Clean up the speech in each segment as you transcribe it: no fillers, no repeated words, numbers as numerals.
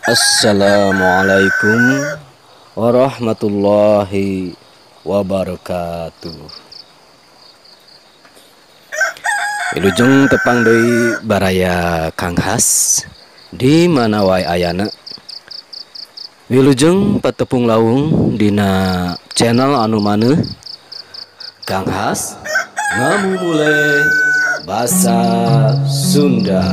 Assalamualaikum warahmatullahi wabarakatuh. Wilujeng tepang deui baraya Kang Has di mana wae ayana. Wilujeng patepung laung dina channel anu maneuh Kang Has ngamumule basa Sunda.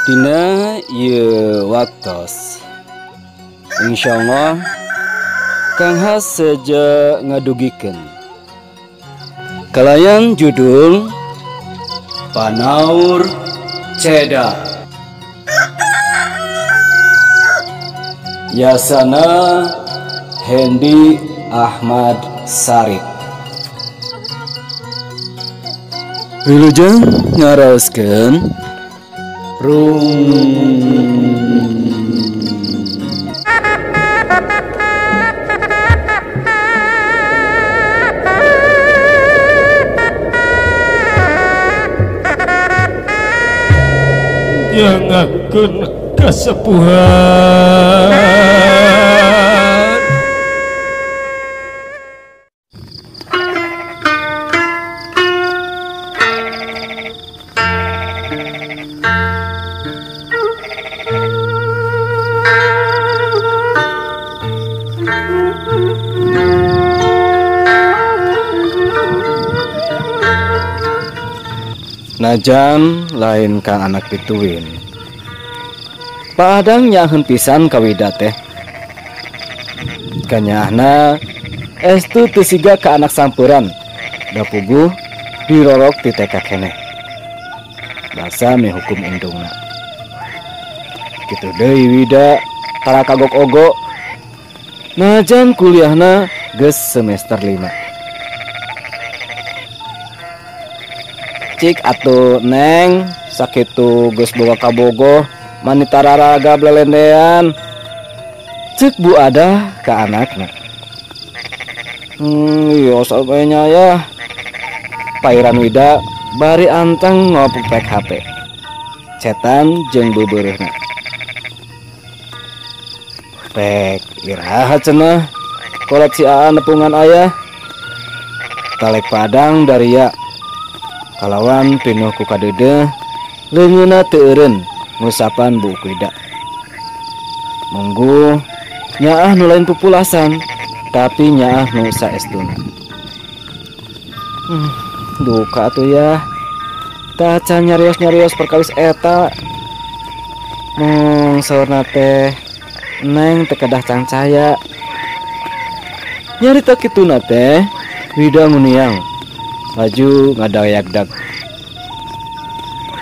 Dina ieu waktos insyaallah Kang Has saja ngadugikeun kalayan judul Panaur Ceda. Yasana Hendi Ahmad Sarip. Wilujeng ngaraoskeun Jangakeun kasepuhan. Najan lain Kang anak pituin Padang nyaheun pisan ka wida teh kanyahna estu teu siga ka anak sampuran da puguh dirorok ti teka keneh basa me hukum indungna kitu deui wida tara kagok ogo najan kuliahna geus semester 5. Cik atuh neng sakitu geus boga kabogoh mani tararaga blelendean cek Bu Ada ka anakna. Iya sabenya ya pairan wida bari anteng ngopek HP cetan jeung beubeureuhna pek iraha cenah kolot si Aa nepungan ayah talek padang daria kalawan pinuh ku kadeudeung leungeunna teu eureun ngusapan Bu Wida. Munggu nyaah nu lain pupulasan tapi nyaah nu saestuna. Duka atuh ya. Tah can nyarios-nyarios perkawis eta. Mung saurna teh neng teu kedah cangcaya. Nyarita kituna teh Wida nguniang laju ngadayak-dak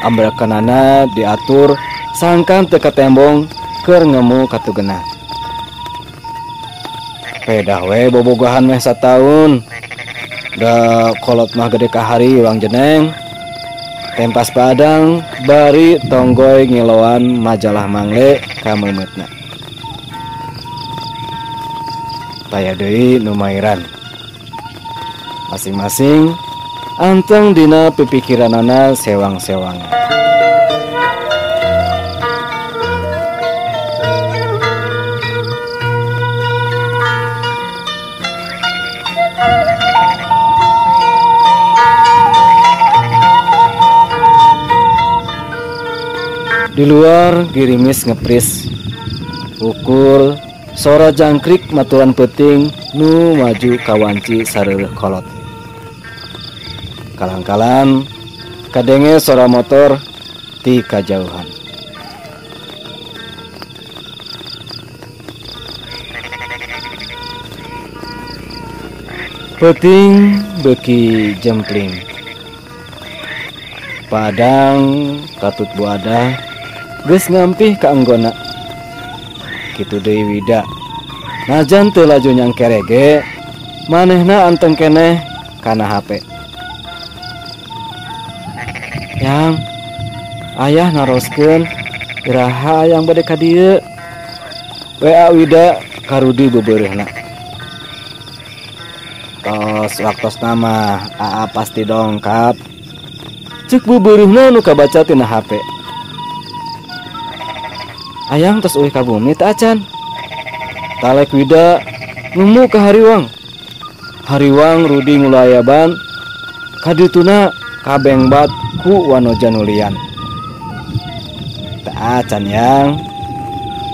ambrakanana diatur sangkan teka tembong keur ngemu katugenah pedah we bobogohan meh sataun da kolot mah gede kahari ulang jeneng tempas padang bari tonggoy ngiloan majalah mangle ka meumeutna taya deui nu mairan masing-masing anteng dina pipikiranana sewang-sewangan. Di luar girimis ngepris ukur sora jangkrik maturan peuting nu maju kawanci sareureuk kolot. Kalang-kalan kadenge sora motor ti kajauhan. Peuting beuki jempling. Padang katut Bu Ada geus ngampih ka anggona. Kitu deui Wida. Najan teu laju nyangkere ge manehna anteng keneh kana HP. Yang ayah naroskeun iraha yang bade ka dieu WA Wida karudi bebeureuhna. Tos waktos nama AA pasti dongkap. Cek bebeureuhna nu kabaca tina HP. Ayang tos euy ka bumi teh acan. Talek Wida numu ka hariwang. Hariwang Rudi ngulayaban kadituna kabengbat ku wanoja nulian. Tah acan yang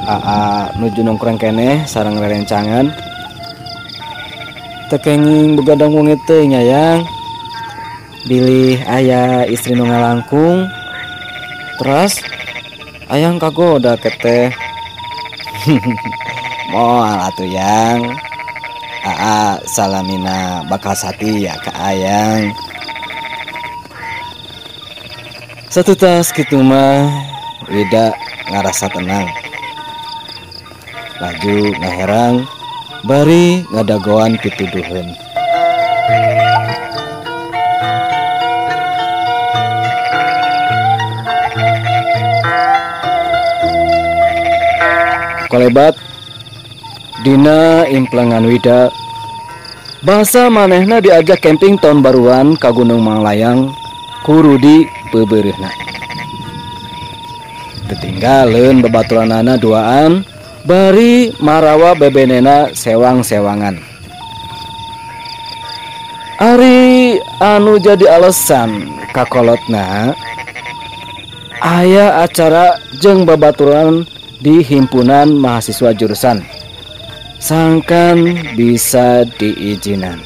AA nuju nongkrong keneh sareng rerencangan. Tekenging begadang wong teh nyayang. Bilih aya istri nu ngalangkung. Terus ayang kagoda keteh. Moal atuh yang AA salamina bakal sati ya ka ayang. Satu tas kitu mah Wida ngarasa tenang. Laju ngaherang bari ngadagoan pituduheun. Kolebat dina implengan Wida basa manehna diajak camping tahun baruan ka Gunung Manglayang ku Rudi bebeureuhna. Ketinggalan babaturanana duaan bari marawa bebenena sewang-sewangan. Ari anu jadi alasan kakolotna aya acara jeung babaturan di himpunan mahasiswa jurusan. Sangkan bisa diizinan.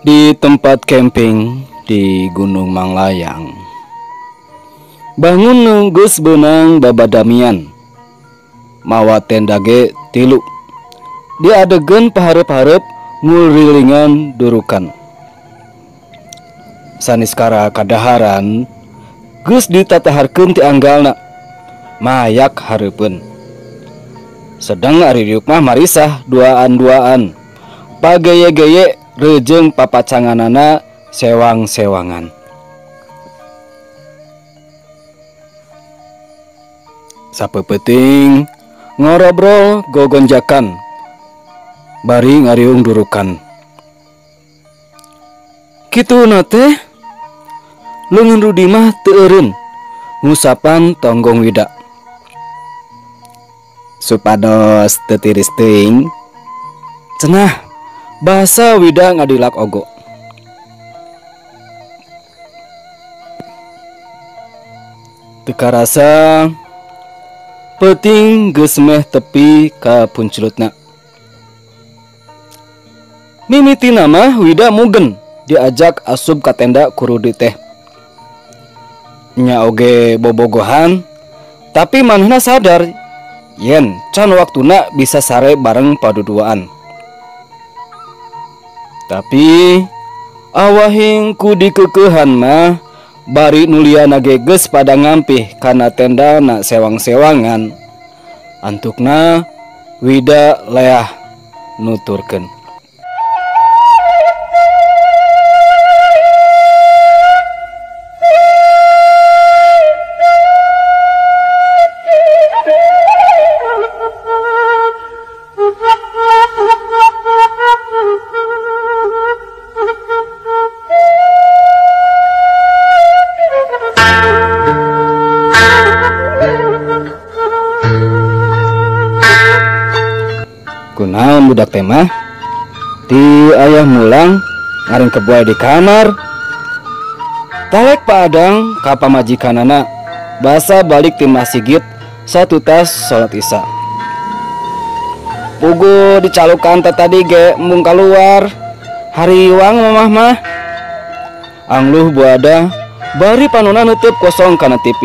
Di tempat camping di Gunung Manglayang, bangun nunggus benang babadamian mawa tenda ge 3 diadegeun pahareup-hareup ngurilingan durukan. Saniskara kadaharan geus ditataharkeun ti anggalna mayak hareupeun. Sedang ari riuk mah marisah duaan-duaan pageye-geye rejeng papacanganana sewang-sewangan. Sapeupeting ngorobrol gogonjakan bari ngariung durukan. Kituna teh leungeun Rudi mah teu eureun ngusapan tonggong Wida. Supados teu tiris teuing cenah basa Wida ngadilak ogo. Teu karasa peuting geus meh tepi ka punculutna. Mimitina mah Wida mugen diajak asup ka tenda ku Rudi teh. Nya oge bobogohan, tapi manehna sadar yen can waktuna bisa sare bareng paduduaan. Tapi awahing ku dikeukehan mah bari nuliana ge geus pada ngampih kana tenda na sewang-sewangan. Antukna Wida leah nuturkeun. Kunaon budak teh mah ti ayah mulang ngaring kebuai di kamar. Talek Pak Adang ka pamajikanana basa balik ti masjid satu tas sholat isya. Pugu dicalukan tadi ge mung keluar hariwang mamah mah. Angluh buada bari panuna nutup kosong kana TV.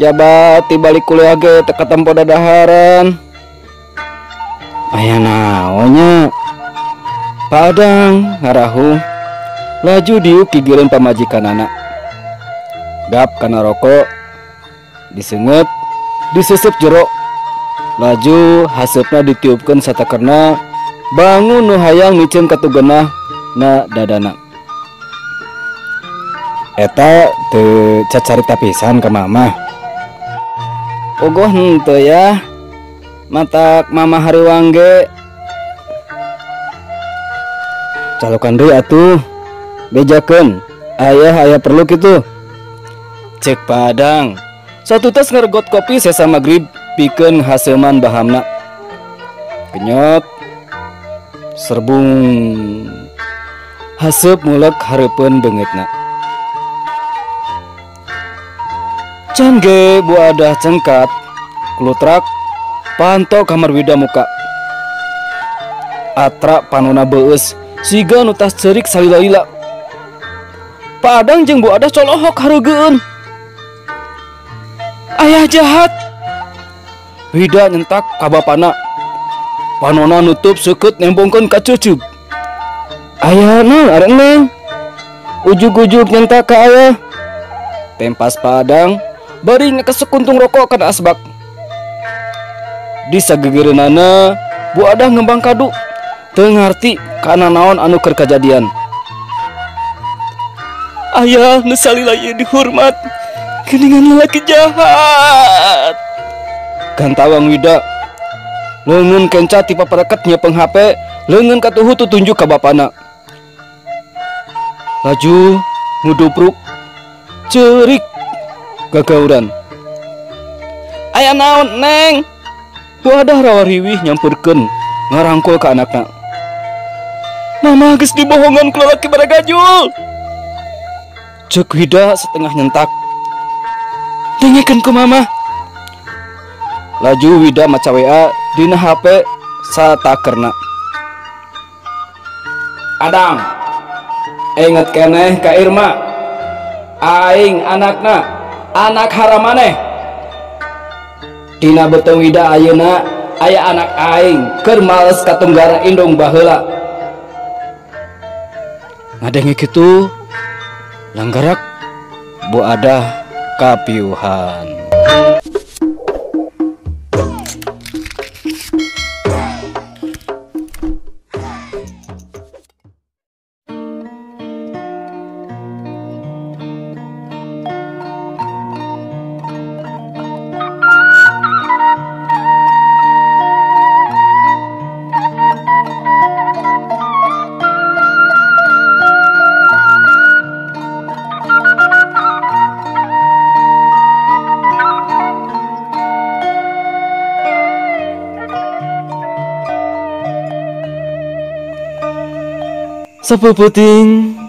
Jabat tibalik kuliah ge teka tempo dadaharan. Aya naonnya? Padang ngarahu laju diuk kigireun pamajikanana. Gap kana rokok disenget disesep jero. Laju hasepna ditiupkeun satakerna bangun nu hayang micen katugenah na dadana. Eta teu cacarita pisan ka mama. Ogoh henteu ya. Matak mama hariwang ge. Calokan deui atuh. Bejakeun. Aya perlu kitu. Cek Padang. Satu tas ngeregot kopi sesa magrib pikeun haseman bahamna. Kenyot. Serbung. Haseup mulek hareupeun beungeutna. Can ge buadah cengkat kulutrak panto kamar wida muka. Atra panuna beus siga nu tas ceurik salila-lila. Padang jeung buadah colohok hareugeun. Ayah jahat. Wida nyentak ka bapana. Panona nutup seukeut nembongkeun ka cucuk. Aya naon arek neng? Ujug-ujug nyentak ka ayah. Tempas Padang bari ngakesekuntung rokok kana asbak. Di sagegereunana buadah ngembang kadu teu ngarti kana naon anu keur kajadian. Ayah nu salila ieu dihormat geuningan lalaki jahat. Gantawang Wida leungeun kenca ti papareket nyeupeng HP, leungeun katuhu tutunjuk ka bapana. Laju ngudupruk ceurik gagauran. Aya naon neng? Buadah rawariwih nyamperkeun ngarangkul ka anakna. Mama geus dibohongan ku lalaki baragajul. Ceuk Wida setengah nyentak. Dengekeun ku mama. Laju Wida maca WA dina HP satakerna. Adang, inget keneh ka Irma. Aing anakna, anak haramaneh. Dina beuteung Wida ayeuna aya anak aing keur males katunggara indung baheula. Ngadenge kitu langgarak buadah kapiuhan. Sapuputing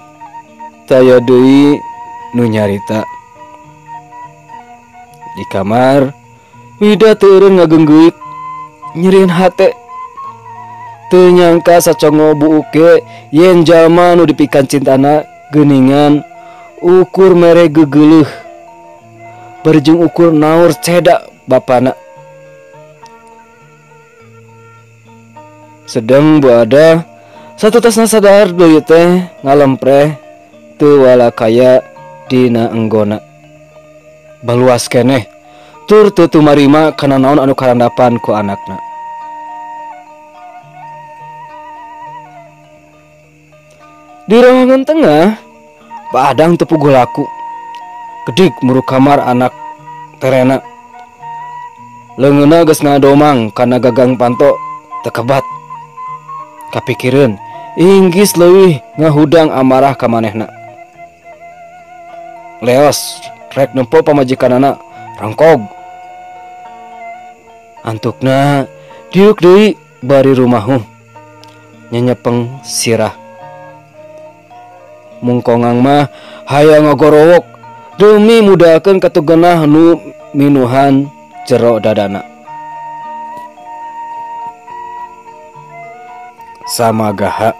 taya deui nu nyarita. Di kamar Wida teu eureun ngageunggeut nyerieun hate. Teu nyangka sacongo buuk ge yen jalma nu dipikan cintana geuningan ukur mere gegeuleuh. Bari jeung ukur naur ceda bapana. Sedang buadah satu tasna sadar deui teh ngalempreh teu walakaya dina enggona. Baluas keneh tur teu tumarima kana naon anu karandapan ku anakna. Di ruangan tengah Padang teu puguh laku. Gedik muru kamar anak terena. Leungeunna geus ngadomang kana gagang panto teu kebat. Kapikireun inggis leuwih ngahudang amarah ka manehna. Leos rek nempo pamajikanana rangkog. Antukna diuk deui bari rumahu nyenyepeng sirah. Mungkongang mah hayang ngagorowok demi mudahakeun katugenah nu minuhan jero dadana. Samagaha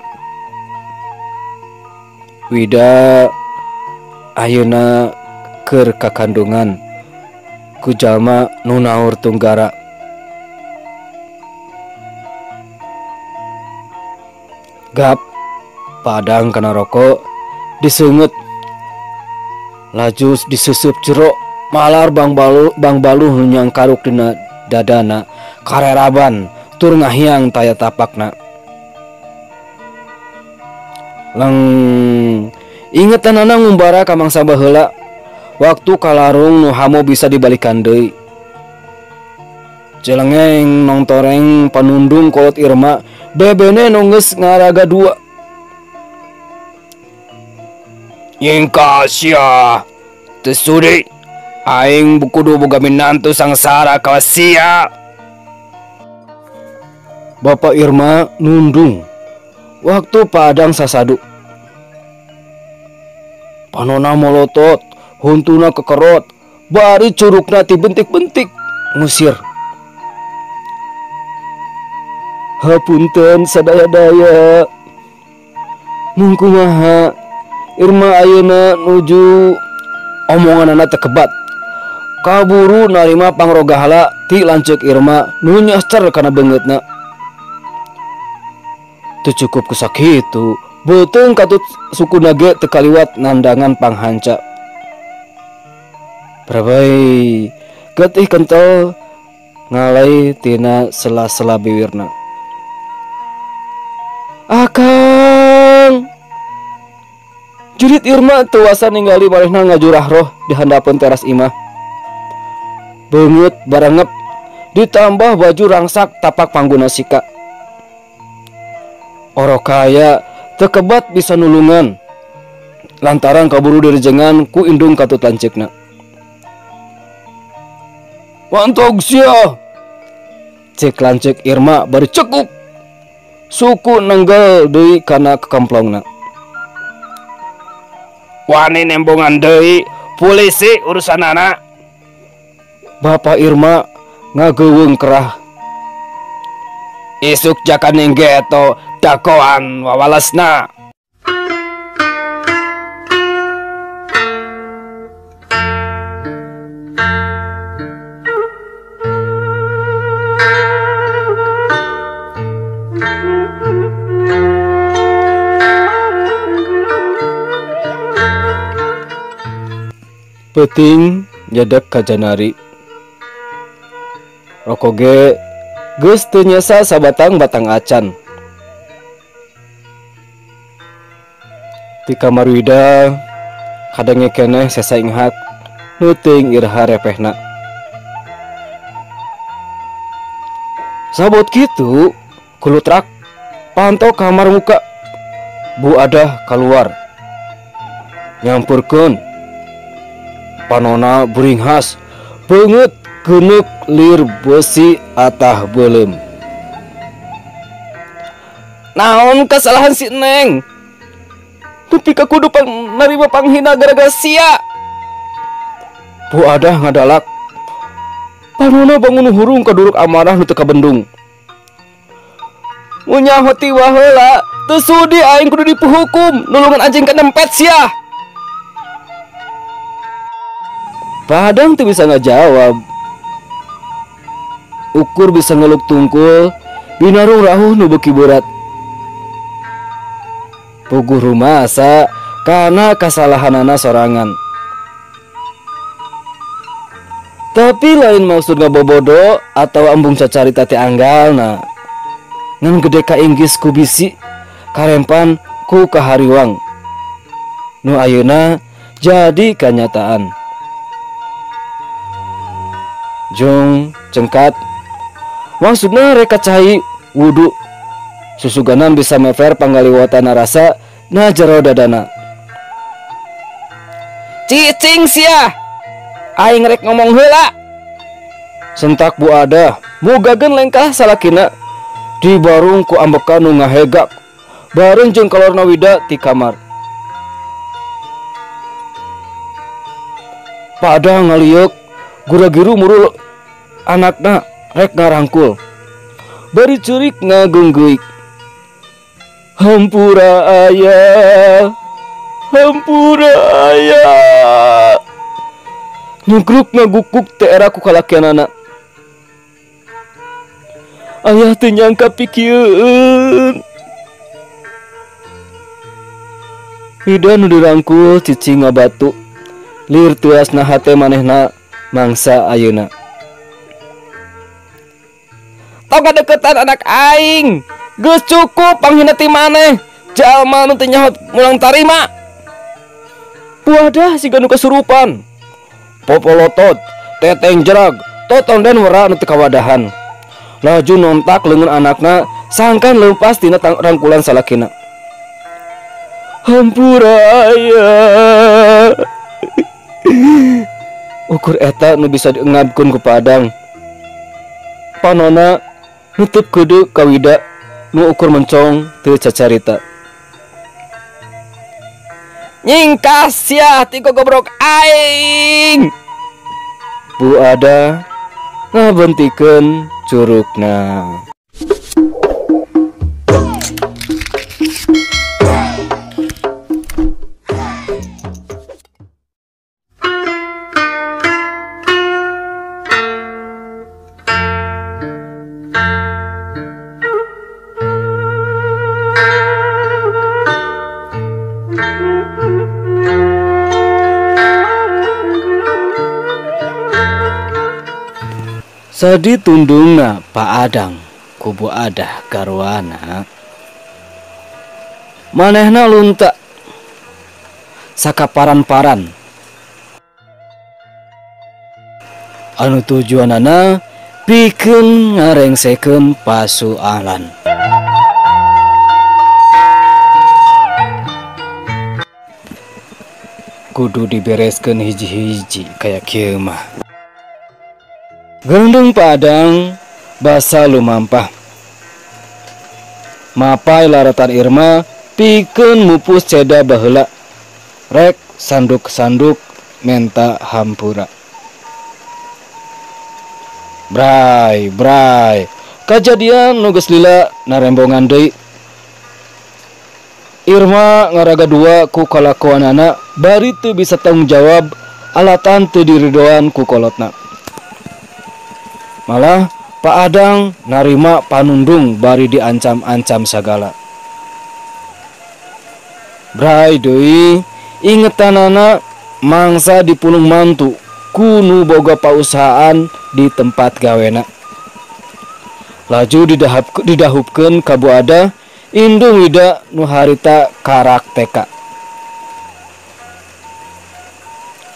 Wida ayeuna keur kakandungan ku jalma nu naur tunggara. Gap padang kana rokok diseungeut laju disusup jero malar bang baluh nu nyangkaruk dina dadana kareraban tur ngahiang taya tapakna. Lang ingetanana ngumbara ka mangsa baheula waktu kalarung nu hamo bisa dibalikan deui. Celengeng nongtoreng panundung kolot Irma bebene nu geus ngaraga dua. Yingka sia teu sudi aing kudu boga minantu sangsara ka sia. Bapak Irma nundung waktu padang sasadu. Panona molotot, huntuna kekerot, bari curugna ti bentik-bentik ngusir. Hapunten sadaya-daya. Mun kumaha Irma ayeuna nuju omonganna teu kebat. Kaburu narima pangrogahala ti lanceuk Irma nu nyastar kana beungeutna. Teu cukup kusakitu, beuteung katut sukuna ge teu kaliwat nandangan panghanca. Prabai getih kentel ngalai tina sela-sela bibirna. Akang jurit Irma tuasa ningali marehna ngajurah roh di handapeun teras imah. Beungeut barangep ditambah baju rangsak tapak pangguna sika. Orokaya tekebat bisa nulungan lantaran kaburu direjengan ku indung katut lanceukna. Wantog sia cek lanceuk Irma bari cekuk suku nenggel deui kana kekamplongna. Wani nembongan deui polisi urusanana. Bapak Irma ngageuweung kerah. Isuk jaka ninggeto dakoan wawalasna. Peuting nyadak ka janari. Rokoge geus teu nyasa sabatang batang acan. Ti kamar Wida kadange keneh sasaing hak nu teuing iraha repehna. Sabot kitu kulutrak pantau kamar muka Bu Adah keluar nyampurkeun panona buringhas beungeut geunuk lir besi atah beuleum. Naon kasalahan si Neng? Tapi ka kudu narima panghina gara-gara sia. Bu Adah ngadalak. Panona bangun hurung kaduruk amarah nu teu kabendung. Munya hoti waheula, teu sudi aing kudu dipuhukum nulungan anjing kadempet sia. Padang teu bisa ngajawab. Ukur bisa ngeluk tungkul binarung rahuh nu beuki berat. Puguh rumasa karena kasalahanana sorangan. Tapi lain maksud ngabobodo atau embung cacarita ti anggalna. Ngan gede ka inggis ku bisi karempan ku kahariwang. Nu ayeuna jadi kenyataan. Jung cengkat maksudna reka cai wudu susuganan bisa mefer panggaliwatan rasa na jero dadana. Cicing sia aing rek ngomong heula. Sentak Bu Adah mugageun lengkah salakina di barung ku ambekan nu ngahegak bareng jeung kalorna Wida ti kamar. Pada ngaliuk Gura-giru murul anakna rek ngarangkul. Bari curik ngagungguik. Hampura ayah, hampura ayah. Nyugruk ngagukuk teu era ku kalakianana. Ayah teu nyangka pikieun. Hida nu dirangkul cicing ngabatu. Lir tuasna hate manehna mangsa ayeuna. Tong kadeukeutan anak aing. Geus cukup panghina ti maneh. Jalma nu teu nyaho mulang tarima. Wadah siga nu kasurupan. Popolotot, teteng jerag, totong dan wara nu teu kawadahan. Laju nontak leungeun anakna sangkan leupas tina rangkulan salakina. Hampura ayah. Ukur eta nu bisa diengabkeun ku Padang. Panona nutup kudu ka Wida nu ukur mencong teu cacarita. Nyingkas sia ti goblok aing. Bu Ada ngabentikeun curugna. Sadi tundungna Pak Adang kubu Adah garwana. Manehna lunta sakaparan-paran. Anu tujuanana pikeun ngarengsekeun pasualan. Kudu dibereskeun hiji-hiji kayak kieu mah. Gendeng Padang basa lumampah. Mapai laratan Irma pikeun mupus ceda baheula. Rek sanduk-sanduk menta hampura. Bray, kajadian nu geus lila narembongan deui. Irma ngaraga dua ku kalakuanana bari teu bisa tanggung jawab alatan teu diridoan ku kolotna. Malah Pak Adang narima panundung bari diancam-ancam sagala. Bray deui ingetanana mangsa dipulung mantu kunu boga pausahaan di tempat gawena. Laju didahupkeun ka Bu Ada indung Wida nu harita karak TK.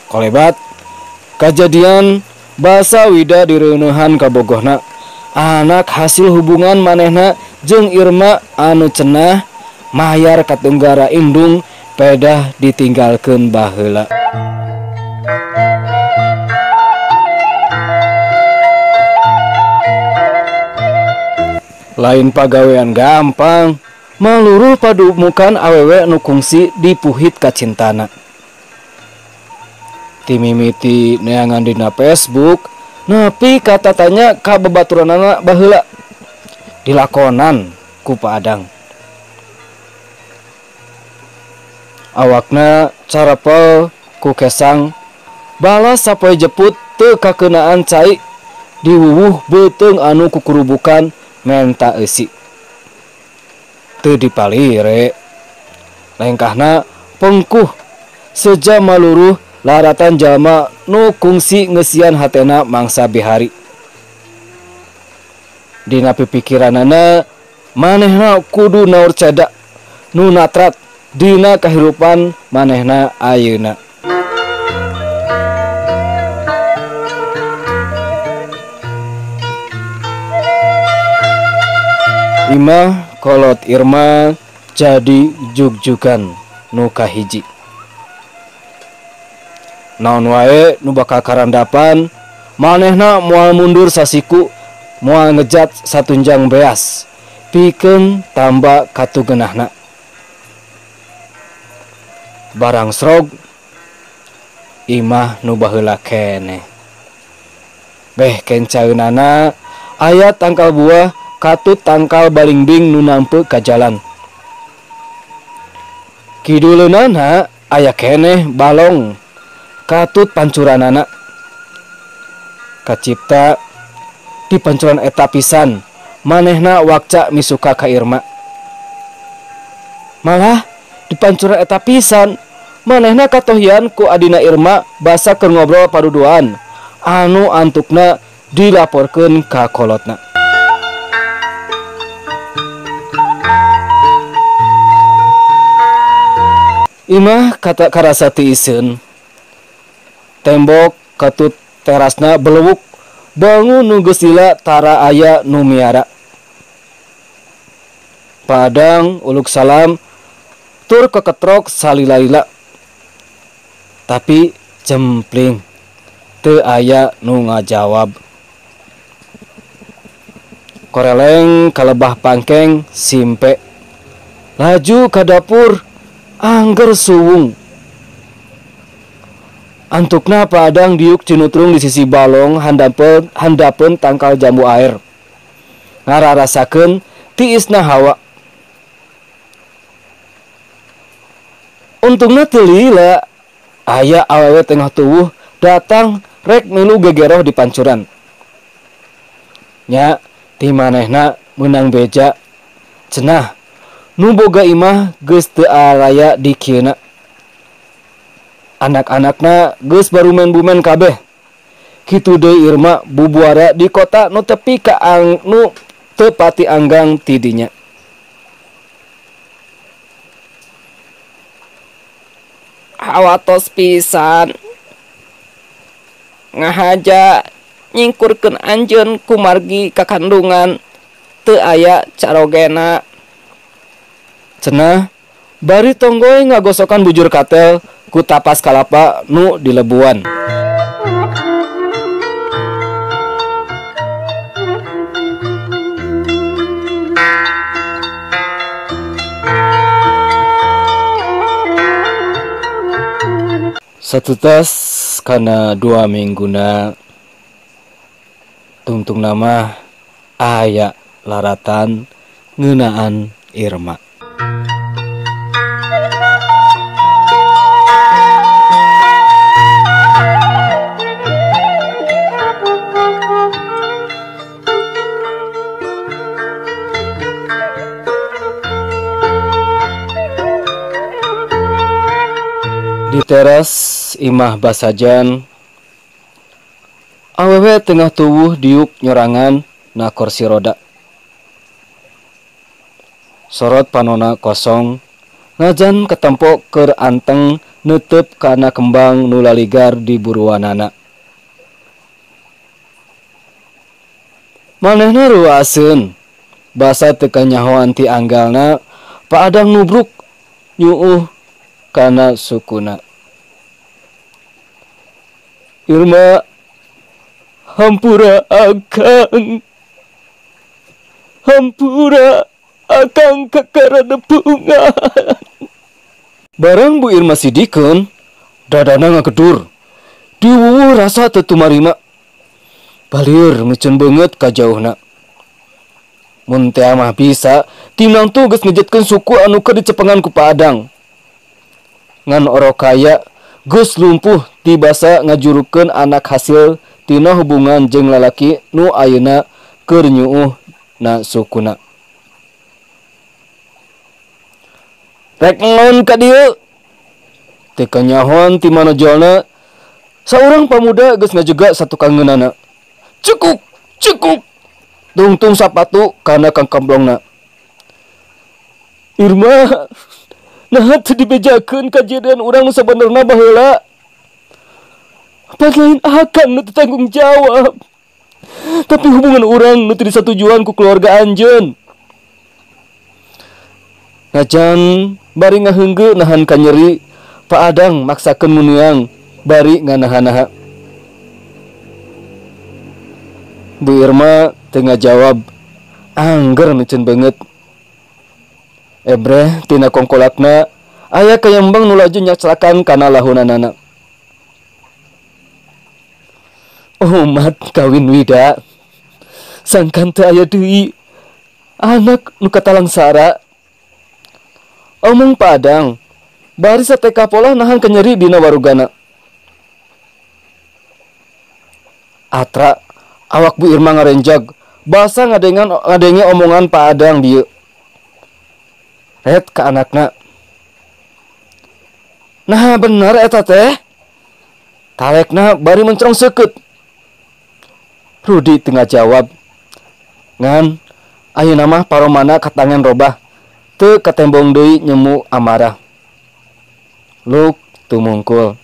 Kolebat kajadian basa Wida direunahan ka bogohna. Anak hasil hubungan manehna jeung Irma anu cenah mayar katunggara indung pedah ditinggalkeun baheula. Lain pagawean gampang, maluruh padumukan awewe nu kungsi di puhit kacintana. Timimiti neangan dina Facebook, nepi kata tanya ka babaturanana baheula. Dilakonan ku Pak Adang. Awakna carapel ku kesang, balas sapoe jeput teu kakeunaan cai diwuwuh beuteung anu kukurubukan menta eusi. Teu dipalire. Lengkahna pengkuh seja maluruh laratan jalma nu kungsi ngeusian hatena mangsa bihari. Dina pipikiranana manehna kudu naur cedak nu natrat dina kahirupan manehna ayeuna. Imah kolot Irma jadi jug-jugan nu kahiji. Naon wae nu bakal karandapan manehna moal mundur sasiku, moal ngejat satunjang beas pikeun tamba katugeunahna. Barang srog imah nu baheula keneh. Beh kencaeunana aya tangkal buah katut tangkal balingding nu nampe ka jalan. Kiduleunana aya keneh balong katut pancuranana. Kacipta di pancuran eta pisan manehna wakca misuka ka Irma. Malah di pancuran eta pisan manehna katohian ku adina Irma basa keur ngobrol paduduan anu antukna dilaporkeun ka kolotna. Imah kata karasa tiiseun. Tembok katut terasna belewuk bangun nu geus lila tara aya nu miara. Padang uluk salam tur keketrok salila-lila. Tapi jempling teu aya nu ngajawab. Koreleng kalebah pangkeng simpe. Laju ka dapur angger suwung. Antukna padang diuk cinutrung di sisi balong handapeun tangkal jambu air. Ngararasakeun tiisna hawa. Untungna teu lila aya awewe tengah tuwuh datang rek milu gegeroh di pancuran. Nya ti manehna meunang beja. Cenah nu boga imah geus teu araya di kieuna. Anak-anakna geus barumen-bumen kabeh. Kitu deui Irma bubuara di kota nu tepi ka nu teu pati anggang ti dinya. Awatos pisan ngahaja nyingkurkeun anjeun kumargi kakandungan teu aya carogena. Cenah bari tonggoy ngagosokan bujur katel ku tapas kalapa nu dilebuan. Satutas kana 2 mingguna tungtung nama aya laratan ngeunaan Irma. Di teras imah basajan awewe tengah tuwuh diuk nyorangan na kursi roda. Sorot panona kosong ngajan ketempo keur anteng neuteup kana kembang nu laligar di buruanana. Manehna ruaseun basa teu kanyahoan ti anggalna paadang nubruk nyuuh kana sukuna. Irma, hampura akang. Hampura akang kakaradepungan. Barang Bu Irma sidikeun, dadana ngagedur. Diwuwuh rasa teu tumarima. Balieur ngeuceun beungeut ka jauhna. Mun teh mah bisa, tinangtu geus ngejetkeun suku anu keur dicepengan ku paadang. Ngan orokaya geus lumpuh ti basa ngajurukeun anak hasil tina hubungan jeung lalaki nu ayeuna keur nyuuh na sukuna. Rek ngon ka dieu. Teu kanyahoan ti manojolna saurang pamuda geus ngajega satu kangeunana. Cukup, cukup. Tungtung sapatu kana kangkamblongna. Irma, nah teu dibejakeun kajadian urang nu sabenerna baheula. Pan lain akang nu teu tanggung jawab. Tapi hubungan urang nu teu disatujuan ku keluarga anjeun. Ngajan bari ngaheunggeul nahan ka nyeri, paadang maksakeun muniang bari nganaha-naha. Bu Irma teu ngajawab, angger meuceun beungeut. Ebreh tina kongkolakna aya kayambang nu laju nyaclakan kana lahunanana. Umat kawin wida sangkan teu aya deui anak nu katalangsara. Omong Padang bari sateka pola nahan kenyeri dina warugana. Atra awak Bu Irma ngarenjag basa ngadenge omongan Padang dieu. Ret ka anakna, nah bener eta teh. Talekna bari mencerong seukeut. Rudi tengah jawab, ngan ayeuna mah paromana katangan robah, teu katembong deui nyemu amarah. Luk tumungkul.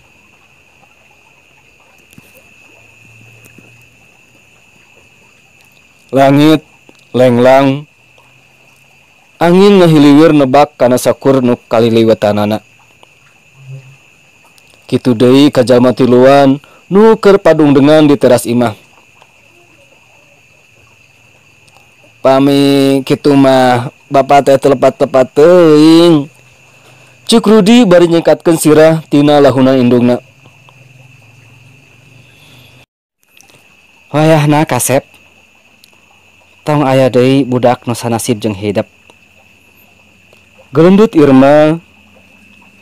Langit lenglang, angin ngahiliwir nebak kana sakur nu kaliliwetanana. Kitu deui ka jalma tiluan nu keur padungdengan di teras imah. Pami kitu mah bapa teh telepat-tepat teuing. Cuk Rudi bari nyingkatkeun sirah tina lahunan indungna. Wayahna Kasep, tong aya deui budak nu sanasib jeung hidep. Gelendut Irma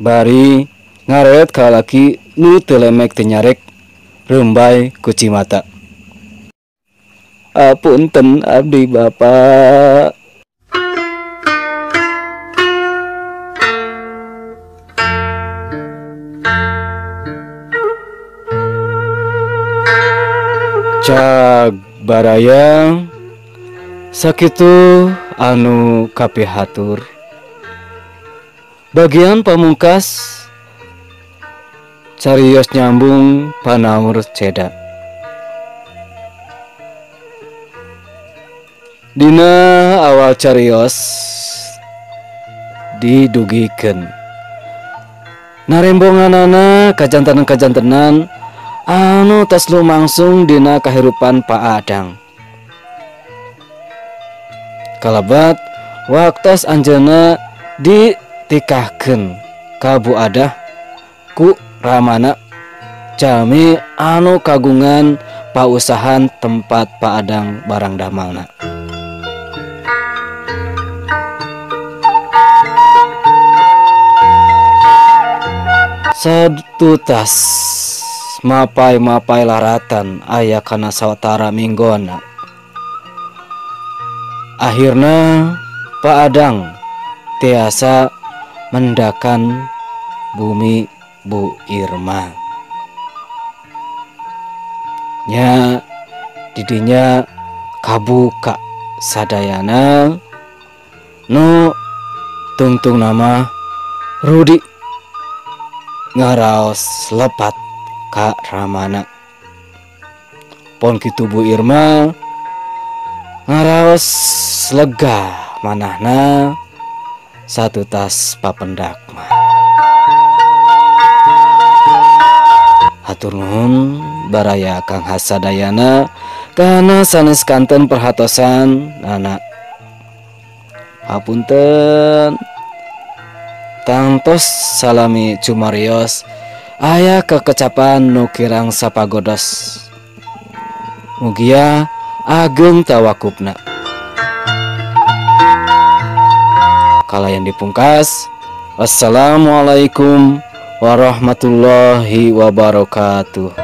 bari ngaret ka lalaki nu teu lemek teu nyarek reumbay ku cimata. Apunten abdi Bapak. Cag barayang sakitu anu kapihatur. Bagian pamungkas carios nyambung panaur ceda. Dina awal carios didugikeun narembonganana kajantenan-kajantenan anu tos lumangsung dina kahirupan Pa Adang. Kalabat waktos anjeunna ditikahkeun ka Bu Adah ku Ramana jami anu kagungan pausahan tempat Pa Adang barang damalna. Satu tas mapai-mapai laratan aya kana sawatara minggona. Akhirna Pa Adang tiasa mendakan bumi Bu Irma. Nya didinya kabuka sadayana nu tungtung nama Rudi ngaraos lepat ka Ramana. Pon kitu Bu Irma ngaraos lega manahna satu tas papendak mah. Hatur nuhun baraya Kang Hasadayana kana sanes kanten perhatosan anak. Hapunten tangtos salami cumarios aya kekecapan nu kirang sapagodos. Mugia ageng tawakupna. Kalayan dipungkas, wassalamualaikum warahmatullahi wabarakatuh.